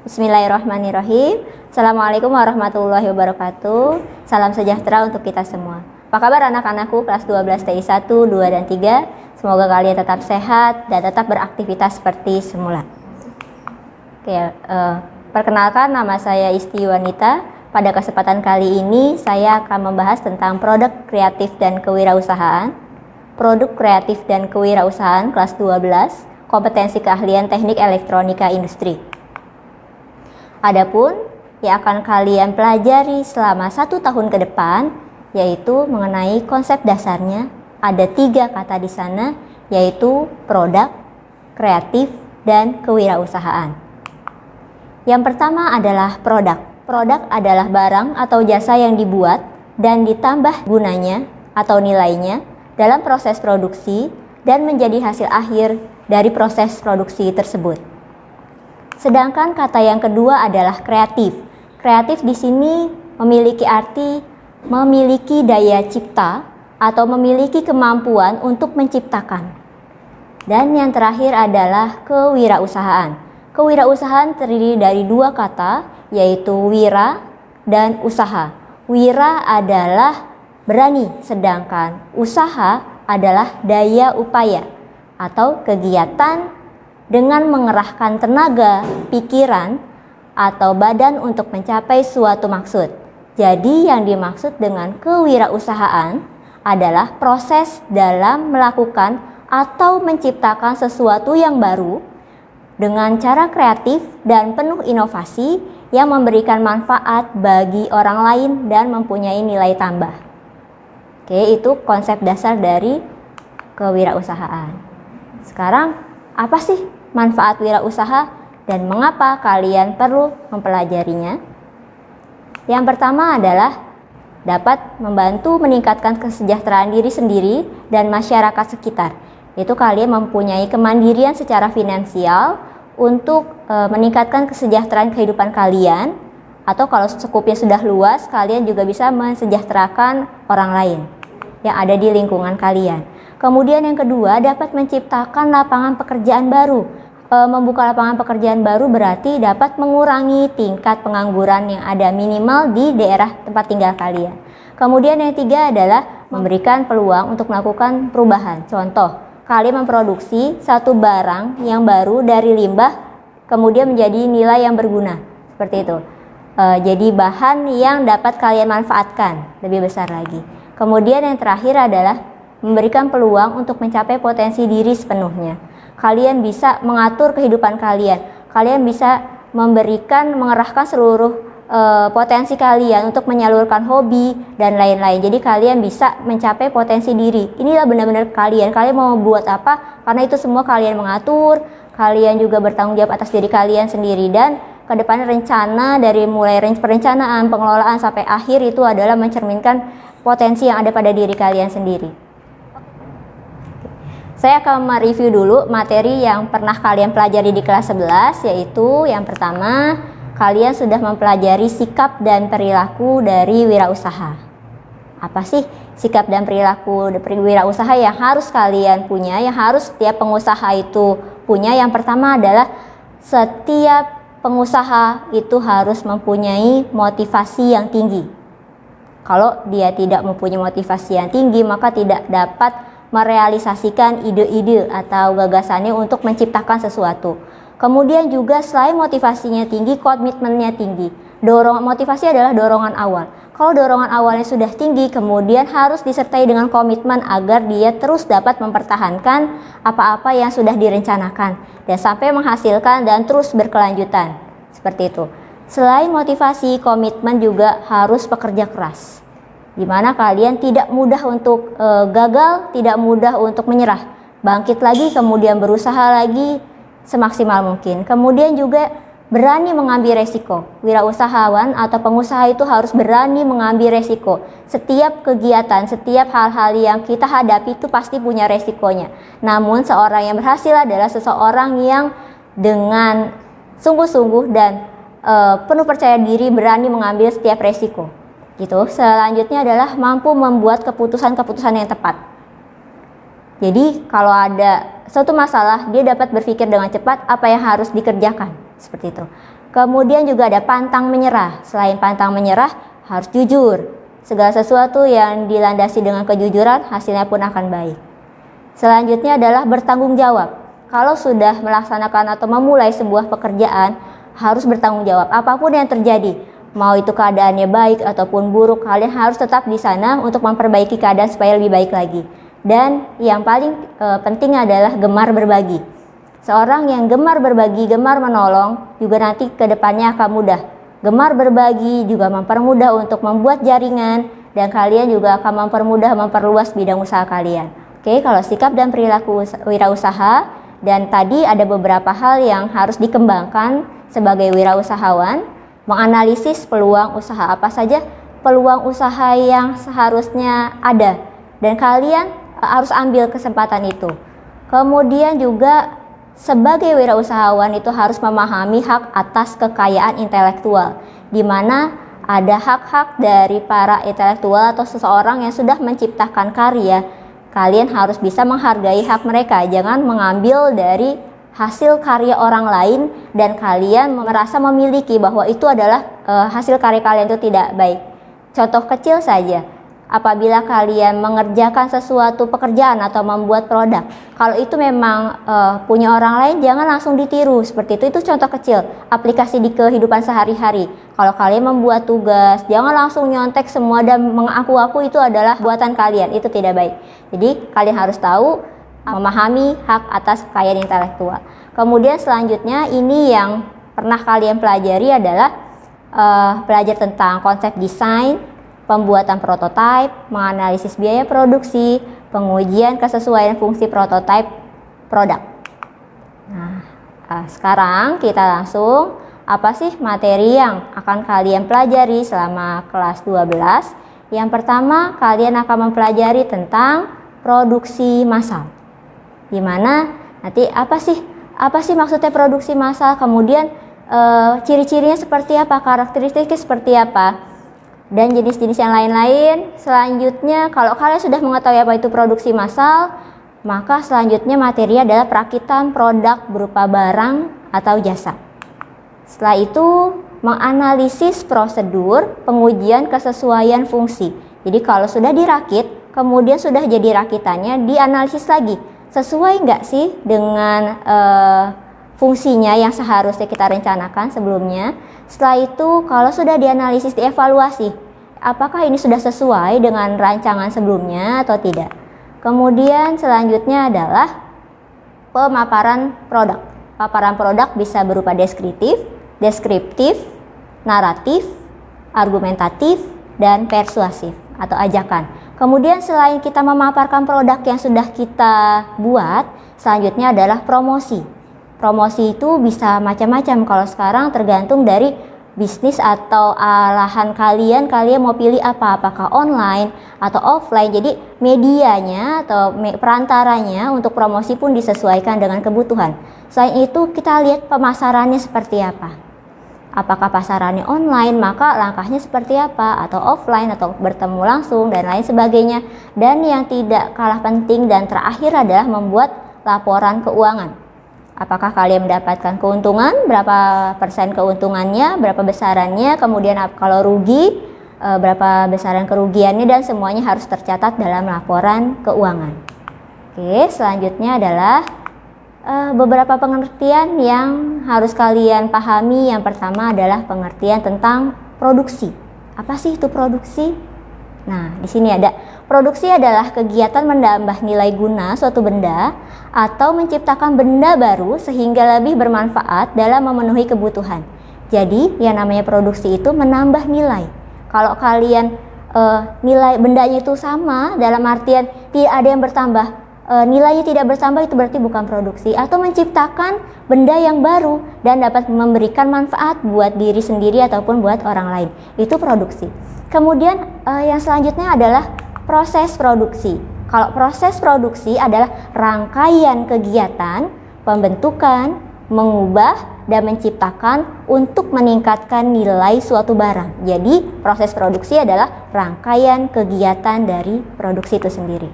Bismillahirrahmanirrahim. Assalamualaikum warahmatullahi wabarakatuh. Salam sejahtera untuk kita semua. Apa kabar anak-anakku kelas 12 TI 1, 2, dan 3? Semoga kalian tetap sehat dan tetap beraktivitas seperti semula. Oke, perkenalkan, nama saya Isti Wanita. Pada kesempatan kali ini saya akan membahas tentang produk kreatif dan kewirausahaan. Produk kreatif dan kewirausahaan kelas 12, kompetensi keahlian teknik elektronika industri. Adapun yang akan kalian pelajari selama 1 tahun ke depan yaitu mengenai konsep dasarnya. Ada 3 kata di sana, yaitu produk, kreatif, dan kewirausahaan. Yang pertama adalah produk. Produk adalah barang atau jasa yang dibuat dan ditambah gunanya atau nilainya dalam proses produksi dan menjadi hasil akhir dari proses produksi tersebut. Sedangkan kata yang kedua adalah kreatif. Kreatif di sini memiliki arti memiliki daya cipta atau memiliki kemampuan untuk menciptakan. Dan yang terakhir adalah kewirausahaan. Kewirausahaan terdiri dari 2 kata, yaitu wira dan usaha. Wira adalah berani, sedangkan usaha adalah daya upaya atau kegiatan dengan mengerahkan tenaga, pikiran, atau badan untuk mencapai suatu maksud. Jadi yang dimaksud dengan kewirausahaan adalah proses dalam melakukan atau menciptakan sesuatu yang baru dengan cara kreatif dan penuh inovasi yang memberikan manfaat bagi orang lain dan mempunyai nilai tambah. Oke, itu konsep dasar dari kewirausahaan. Sekarang, apa sih manfaat wirausaha dan mengapa kalian perlu mempelajarinya? Yang pertama adalah dapat membantu meningkatkan kesejahteraan diri sendiri dan masyarakat sekitar. Itu kalian mempunyai kemandirian secara finansial untuk meningkatkan kesejahteraan kehidupan kalian, atau kalau skupnya sudah luas, kalian juga bisa mensejahterakan orang lain yang ada di lingkungan kalian. Kemudian yang kedua, dapat menciptakan lapangan pekerjaan baru. Membuka lapangan pekerjaan baru berarti dapat mengurangi tingkat pengangguran yang ada minimal di daerah tempat tinggal kalian. Kemudian yang ketiga adalah memberikan peluang untuk melakukan perubahan. Contoh, kalian memproduksi satu barang yang baru dari limbah, kemudian menjadi nilai yang berguna. Seperti itu. Jadi bahan yang dapat kalian manfaatkan lebih besar lagi. Kemudian yang terakhir adalah memberikan peluang untuk mencapai potensi diri sepenuhnya. Kalian bisa mengatur kehidupan kalian. Kalian bisa mengerahkan seluruh potensi kalian untuk menyalurkan hobi dan lain-lain. Jadi kalian bisa mencapai potensi diri. Inilah benar-benar kalian. Kalian mau buat apa? Karena itu semua kalian mengatur. Kalian juga bertanggung jawab atas diri kalian sendiri. Dan ke depan rencana dari mulai perencanaan, pengelolaan sampai akhir itu adalah mencerminkan potensi yang ada pada diri kalian sendiri. Saya akan mereview dulu materi yang pernah kalian pelajari di kelas 11, yaitu yang pertama, kalian sudah mempelajari sikap dan perilaku dari wirausaha. Apa sih sikap dan perilaku wirausaha yang harus kalian punya, yang harus setiap pengusaha itu punya? Yang pertama adalah setiap pengusaha itu harus mempunyai motivasi yang tinggi. Kalau dia tidak mempunyai motivasi yang tinggi, maka tidak dapat merealisasikan ide-ide atau gagasannya untuk menciptakan sesuatu. Kemudian juga selain motivasinya tinggi, komitmennya tinggi. Motivasi adalah dorongan awal. Kalau dorongan awalnya sudah tinggi, kemudian harus disertai dengan komitmen agar dia terus dapat mempertahankan apa-apa yang sudah direncanakan dan sampai menghasilkan dan terus berkelanjutan. Seperti itu. Selain motivasi, komitmen juga harus pekerja keras, di mana kalian tidak mudah untuk gagal, tidak mudah untuk menyerah. Bangkit lagi, kemudian berusaha lagi semaksimal mungkin. Kemudian juga berani mengambil resiko. Wirausahawan atau pengusaha itu harus berani mengambil resiko. Setiap kegiatan, setiap hal-hal yang kita hadapi itu pasti punya resikonya. Namun seorang yang berhasil adalah seseorang yang dengan sungguh-sungguh dan penuh percaya diri berani mengambil setiap resiko. Gitu. Selanjutnya adalah mampu membuat keputusan-keputusan yang tepat. Jadi kalau ada suatu masalah, dia dapat berpikir dengan cepat apa yang harus dikerjakan. Seperti itu. Kemudian juga ada pantang menyerah. Selain pantang menyerah, harus jujur. Segala sesuatu yang dilandasi dengan kejujuran, hasilnya pun akan baik. Selanjutnya adalah bertanggung jawab. Kalau sudah melaksanakan atau memulai sebuah pekerjaan, harus bertanggung jawab. Apapun yang terjadi, mau itu keadaannya baik ataupun buruk, kalian harus tetap di sana untuk memperbaiki keadaan supaya lebih baik lagi. Dan yang paling penting adalah gemar berbagi. Seorang yang gemar berbagi, gemar menolong, juga nanti ke depannya akan mudah. Gemar berbagi juga mempermudah untuk membuat jaringan, dan kalian juga akan memperluas bidang usaha kalian. Oke, kalau sikap dan perilaku wirausaha, dan tadi ada beberapa hal yang harus dikembangkan sebagai wirausahawan, menganalisis peluang usaha apa saja, peluang usaha yang seharusnya ada, dan kalian harus ambil kesempatan itu. Kemudian juga sebagai wirausahawan itu harus memahami hak atas kekayaan intelektual, di mana ada hak-hak dari para intelektual atau seseorang yang sudah menciptakan karya. Kalian harus bisa menghargai hak mereka, jangan mengambil dari hasil karya orang lain dan kalian merasa memiliki bahwa itu adalah hasil karya kalian itu tidak baik. Contoh kecil saja, apabila kalian mengerjakan sesuatu pekerjaan atau membuat produk, kalau itu memang punya orang lain, jangan langsung ditiru seperti itu. Itu contoh kecil aplikasi di kehidupan sehari-hari. Kalau kalian membuat tugas, jangan langsung nyontek semua dan mengaku-aku itu adalah buatan kalian. Itu tidak baik. Jadi kalian harus tahu, memahami hak atas kekayaan intelektual. Kemudian selanjutnya ini yang pernah kalian pelajari adalah belajar tentang konsep desain, pembuatan prototipe, menganalisis biaya produksi, pengujian kesesuaian fungsi prototipe produk. Nah, sekarang kita langsung, apa sih materi yang akan kalian pelajari selama kelas 12? Yang pertama, kalian akan mempelajari tentang produksi massal. Dimana nanti apa sih maksudnya produksi massal, kemudian ciri-cirinya seperti apa, karakteristiknya seperti apa, dan jenis-jenis yang lain-lain. Selanjutnya, kalau kalian sudah mengetahui apa itu produksi massal, maka selanjutnya materi adalah perakitan produk berupa barang atau jasa. Setelah itu, menganalisis prosedur pengujian kesesuaian fungsi. Jadi kalau sudah dirakit, kemudian sudah jadi rakitannya, dianalisis lagi, sesuai nggak sih dengan fungsinya yang seharusnya kita rencanakan sebelumnya. Setelah itu, kalau sudah dianalisis, dievaluasi, apakah ini sudah sesuai dengan rancangan sebelumnya atau tidak. Kemudian selanjutnya adalah pemaparan produk. Paparan produk bisa berupa deskriptif, naratif, argumentatif, dan persuasif atau ajakan. Kemudian selain kita memaparkan produk yang sudah kita buat, selanjutnya adalah promosi. Promosi itu bisa macam-macam. Kalau sekarang tergantung dari bisnis atau alahan kalian mau pilih apa, apakah online atau offline. Jadi medianya atau perantaranya untuk promosi pun disesuaikan dengan kebutuhan. Selain itu, kita lihat pemasarannya seperti apa. Apakah pasarannya online, maka langkahnya seperti apa, atau offline atau bertemu langsung dan lain sebagainya. Dan yang tidak kalah penting dan terakhir adalah membuat laporan keuangan. Apakah kalian mendapatkan keuntungan, berapa persen keuntungannya, berapa besarannya, kemudian kalau rugi, berapa besaran kerugiannya, dan semuanya harus tercatat dalam laporan keuangan. Oke, selanjutnya adalah beberapa pengertian yang harus kalian pahami. Yang pertama adalah pengertian tentang produksi. Apa sih itu produksi? Nah, di sini ada, produksi adalah kegiatan menambah nilai guna suatu benda atau menciptakan benda baru sehingga lebih bermanfaat dalam memenuhi kebutuhan. Jadi, yang namanya produksi itu menambah nilai. Kalau kalian nilai bendanya itu sama, dalam artian tidak ada yang bertambah, nilainya tidak bertambah, itu berarti bukan produksi. Atau menciptakan benda yang baru dan dapat memberikan manfaat buat diri sendiri ataupun buat orang lain, itu produksi. Kemudian yang selanjutnya adalah proses produksi. Kalau proses produksi adalah rangkaian kegiatan pembentukan, mengubah, dan menciptakan untuk meningkatkan nilai suatu barang. Jadi proses produksi adalah rangkaian kegiatan dari produksi itu sendiri.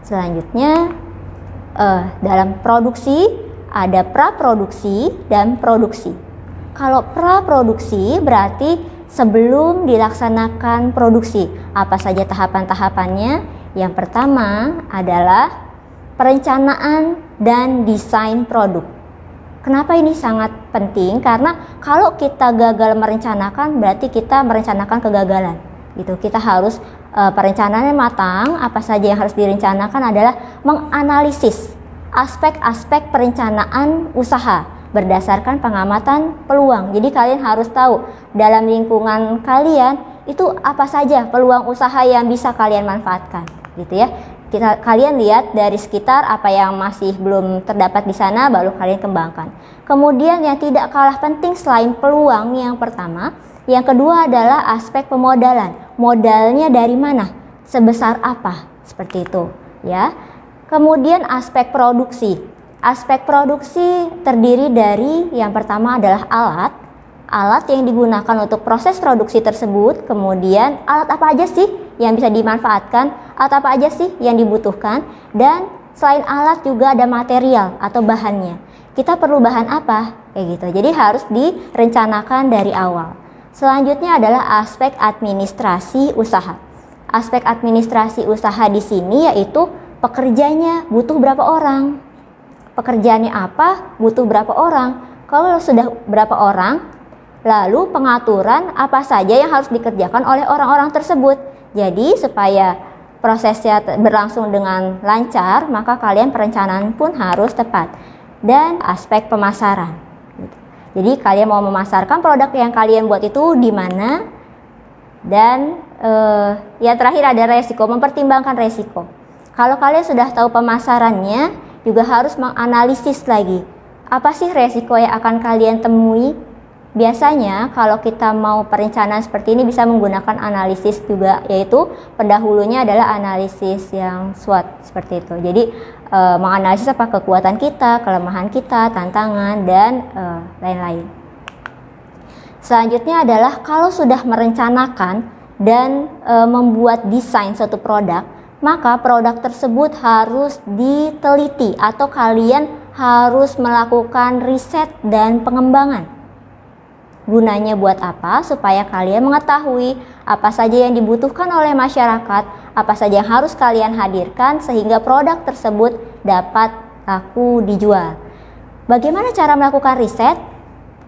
Selanjutnya, dalam produksi ada praproduksi dan produksi. Kalau praproduksi berarti sebelum dilaksanakan produksi. Apa saja tahapan-tahapannya? Yang pertama adalah perencanaan dan desain produk. Kenapa ini sangat penting? Karena kalau kita gagal merencanakan, berarti kita merencanakan kegagalan. Gitu. Kita harus perencanaannya matang. Apa saja yang harus direncanakan adalah menganalisis aspek-aspek perencanaan usaha berdasarkan pengamatan peluang. Jadi kalian harus tahu dalam lingkungan kalian itu apa saja peluang usaha yang bisa kalian manfaatkan, gitu ya. Kalian lihat dari sekitar apa yang masih belum terdapat di sana, baru kalian kembangkan. Kemudian yang tidak kalah penting selain peluang yang pertama, yang kedua adalah aspek pemodalan. Modalnya dari mana? Sebesar apa? Seperti itu, ya. Kemudian aspek produksi. Aspek produksi terdiri dari yang pertama adalah alat yang digunakan untuk proses produksi tersebut. Kemudian alat apa aja sih yang bisa dimanfaatkan? Alat apa aja sih yang dibutuhkan? Dan selain alat juga ada material atau bahannya. Kita perlu bahan apa? Kayak gitu. Jadi harus direncanakan dari awal. Selanjutnya adalah aspek administrasi usaha. Aspek administrasi usaha di sini yaitu pekerjanya butuh berapa orang, pekerjaannya apa, butuh berapa orang. Kalau sudah berapa orang, lalu pengaturan apa saja yang harus dikerjakan oleh orang-orang tersebut. Jadi supaya prosesnya berlangsung dengan lancar, maka kalian perencanaan pun harus tepat. Dan aspek pemasaran. Jadi kalian mau memasarkan produk yang kalian buat itu di mana? Dan yang terakhir ada resiko, mempertimbangkan resiko. Kalau kalian sudah tahu pemasarannya, juga harus menganalisis lagi. Apa sih resiko yang akan kalian temui? Biasanya kalau kita mau perencanaan seperti ini bisa menggunakan analisis juga, yaitu pendahulunya adalah analisis yang SWOT seperti itu. Jadi menganalisis apa kekuatan kita, kelemahan kita, tantangan, dan lain-lain. Selanjutnya adalah kalau sudah merencanakan dan membuat desain suatu produk, maka produk tersebut harus diteliti atau kalian harus melakukan riset dan pengembangan. Gunanya buat apa? Supaya kalian mengetahui apa saja yang dibutuhkan oleh masyarakat, apa saja yang harus kalian hadirkan sehingga produk tersebut dapat laku dijual. Bagaimana cara melakukan riset?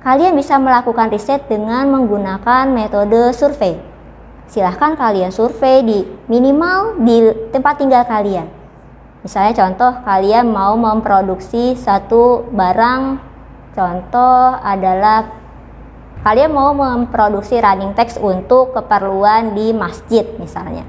Kalian bisa melakukan riset dengan menggunakan metode survei. Silahkan kalian survei minimal di tempat tinggal kalian. Misalnya contoh, kalian mau memproduksi satu barang, contoh adalah kalian mau memproduksi running text untuk keperluan di masjid misalnya.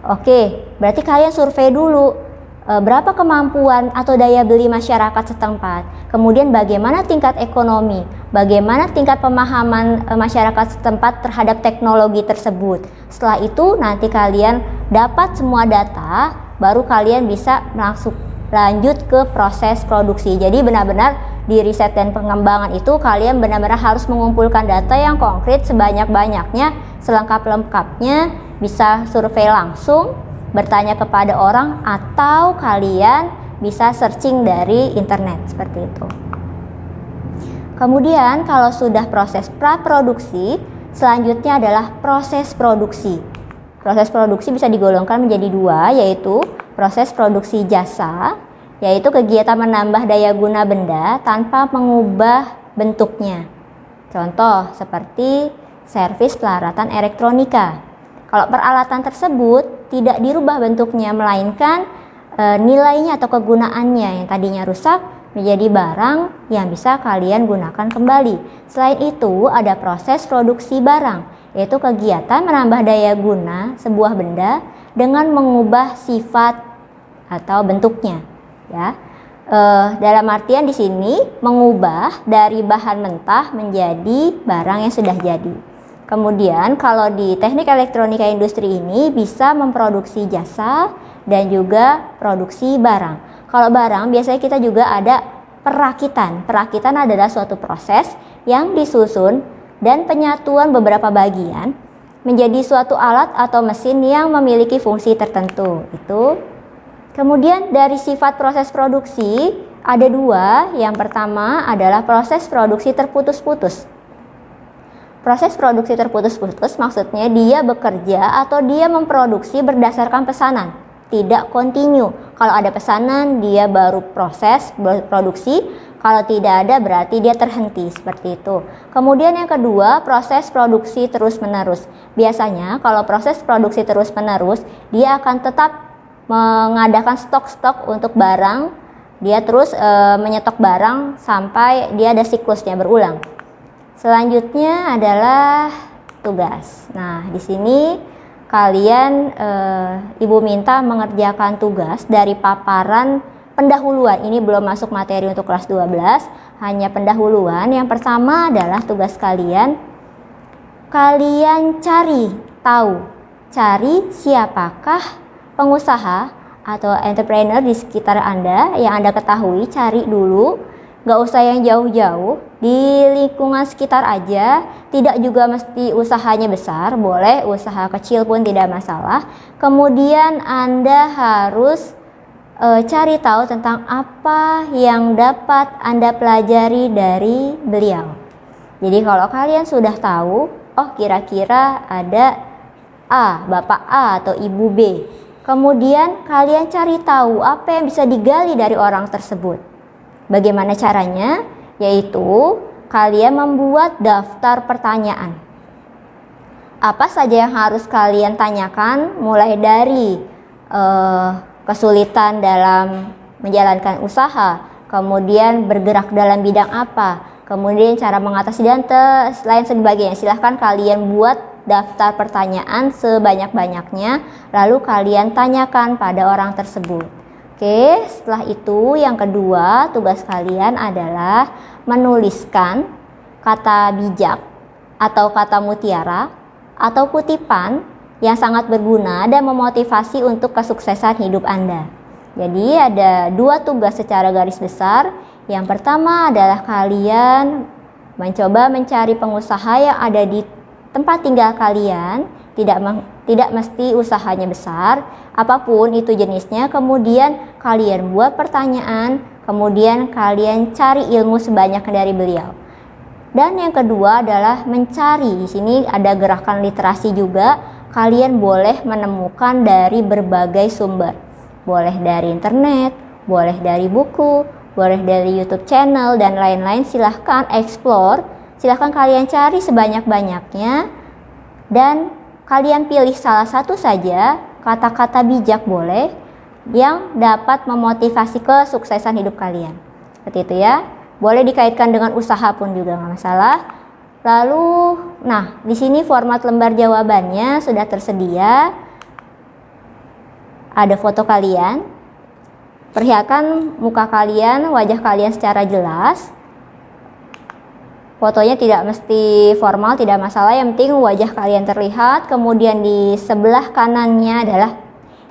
Oke, berarti kalian survei dulu berapa kemampuan atau daya beli masyarakat setempat. Kemudian bagaimana tingkat ekonomi, bagaimana tingkat pemahaman masyarakat setempat terhadap teknologi tersebut. Setelah itu nanti kalian dapat semua data, baru kalian bisa langsung lanjut ke proses produksi. Jadi benar-benar di riset dan pengembangan itu kalian benar-benar harus mengumpulkan data yang konkret sebanyak-banyaknya, selengkap-lengkapnya, bisa survei langsung, bertanya kepada orang, atau kalian bisa searching dari internet seperti itu. Kemudian kalau sudah proses praproduksi, selanjutnya adalah proses produksi. Proses produksi bisa digolongkan menjadi dua, yaitu proses produksi jasa, yaitu kegiatan menambah daya guna benda tanpa mengubah bentuknya. Contoh seperti servis peralatan elektronika. Kalau peralatan tersebut tidak dirubah bentuknya, melainkan nilainya atau kegunaannya yang tadinya rusak menjadi barang yang bisa kalian gunakan kembali. Selain itu ada proses produksi barang, yaitu kegiatan menambah daya guna sebuah benda dengan mengubah sifat atau bentuknya. Ya, dalam artian di sini mengubah dari bahan mentah menjadi barang yang sudah jadi. Kemudian kalau di teknik elektronika industri ini bisa memproduksi jasa dan juga produksi barang. Kalau barang biasanya kita juga ada perakitan. Perakitan adalah suatu proses yang disusun dan penyatuan beberapa bagian menjadi suatu alat atau mesin yang memiliki fungsi tertentu. Itu. Kemudian dari sifat proses produksi ada dua. Yang pertama adalah proses produksi terputus-putus. Proses produksi terputus-putus maksudnya dia bekerja atau dia memproduksi berdasarkan pesanan, tidak kontinu. Kalau ada pesanan dia baru proses produksi, kalau tidak ada berarti dia terhenti, seperti itu. Kemudian yang kedua, proses produksi terus-menerus. Biasanya kalau proses produksi terus-menerus dia akan tetap mengadakan stok-stok untuk barang, dia terus menyetok barang sampai dia ada siklusnya berulang. Selanjutnya adalah tugas. Nah, di sini kalian Ibu minta mengerjakan tugas dari paparan pendahuluan. Ini belum masuk materi untuk kelas 12, hanya pendahuluan. Yang pertama adalah tugas kalian cari tahu, cari siapakah pengusaha atau entrepreneur di sekitar Anda yang Anda ketahui. Cari dulu. Gak usah yang jauh-jauh, di lingkungan sekitar aja, tidak juga mesti usahanya besar, boleh usaha kecil pun tidak masalah. Kemudian Anda harus cari tahu tentang apa yang dapat Anda pelajari dari beliau. Jadi kalau kalian sudah tahu, oh kira-kira ada A, Bapak A atau Ibu B. Kemudian kalian cari tahu apa yang bisa digali dari orang tersebut. Bagaimana caranya? Yaitu kalian membuat daftar pertanyaan. Apa saja yang harus kalian tanyakan, mulai dari kesulitan dalam menjalankan usaha, kemudian bergerak dalam bidang apa, kemudian cara mengatasi dan lain sebagainya. Silahkan kalian buat daftar pertanyaan sebanyak-banyaknya, lalu kalian tanyakan pada orang tersebut. Oke, setelah itu yang kedua tugas kalian adalah menuliskan kata bijak atau kata mutiara atau kutipan yang sangat berguna dan memotivasi untuk kesuksesan hidup Anda. Jadi ada dua tugas secara garis besar. Yang pertama adalah kalian mencoba mencari pengusaha yang ada di tempat tinggal kalian, tidak mesti usahanya besar, apapun itu jenisnya. Kemudian kalian buat pertanyaan, kemudian kalian cari ilmu sebanyak dari beliau. Dan yang kedua adalah mencari. Di sini ada gerakan literasi juga. Kalian boleh menemukan dari berbagai sumber. Boleh dari internet, boleh dari buku, boleh dari YouTube channel dan lain-lain. Silahkan explore, silahkan kalian cari sebanyak-banyaknya dan kalian pilih salah satu saja kata-kata bijak boleh yang dapat memotivasi kesuksesan hidup kalian. Seperti itu ya. Boleh dikaitkan dengan usaha pun juga nggak masalah. Lalu, nah di sini format lembar jawabannya sudah tersedia. Ada foto kalian. Perlihatkan muka kalian, wajah kalian secara jelas. Fotonya tidak mesti formal, tidak masalah, yang penting wajah kalian terlihat. Kemudian di sebelah kanannya adalah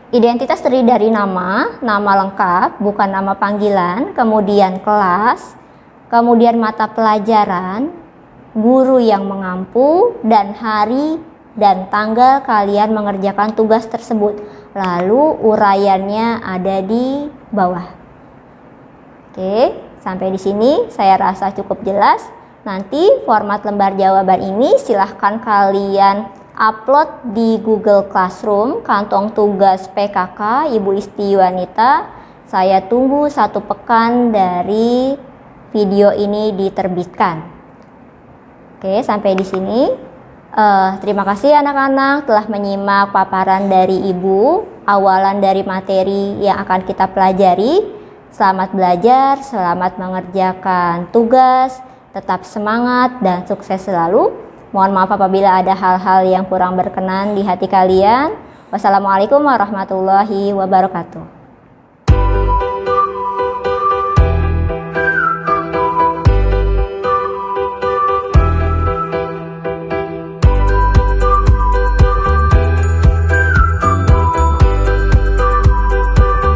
identitas terdiri dari nama lengkap, bukan nama panggilan, kemudian kelas, kemudian mata pelajaran, guru yang mengampu, dan hari dan tanggal kalian mengerjakan tugas tersebut. Lalu uraiannya ada di bawah. Oke, sampai di sini saya rasa cukup jelas. Nanti format lembar jawaban ini silahkan kalian upload di Google Classroom, kantong tugas PKK Ibu Isti Wanita. Saya tunggu 1 pekan dari video ini diterbitkan. Oke, sampai di sini. Terima kasih anak-anak telah menyimak paparan dari Ibu, awalan dari materi yang akan kita pelajari. Selamat belajar, selamat mengerjakan tugas. Tetap semangat dan sukses selalu. Mohon maaf apabila ada hal-hal yang kurang berkenan di hati kalian. Wassalamualaikum warahmatullahi wabarakatuh.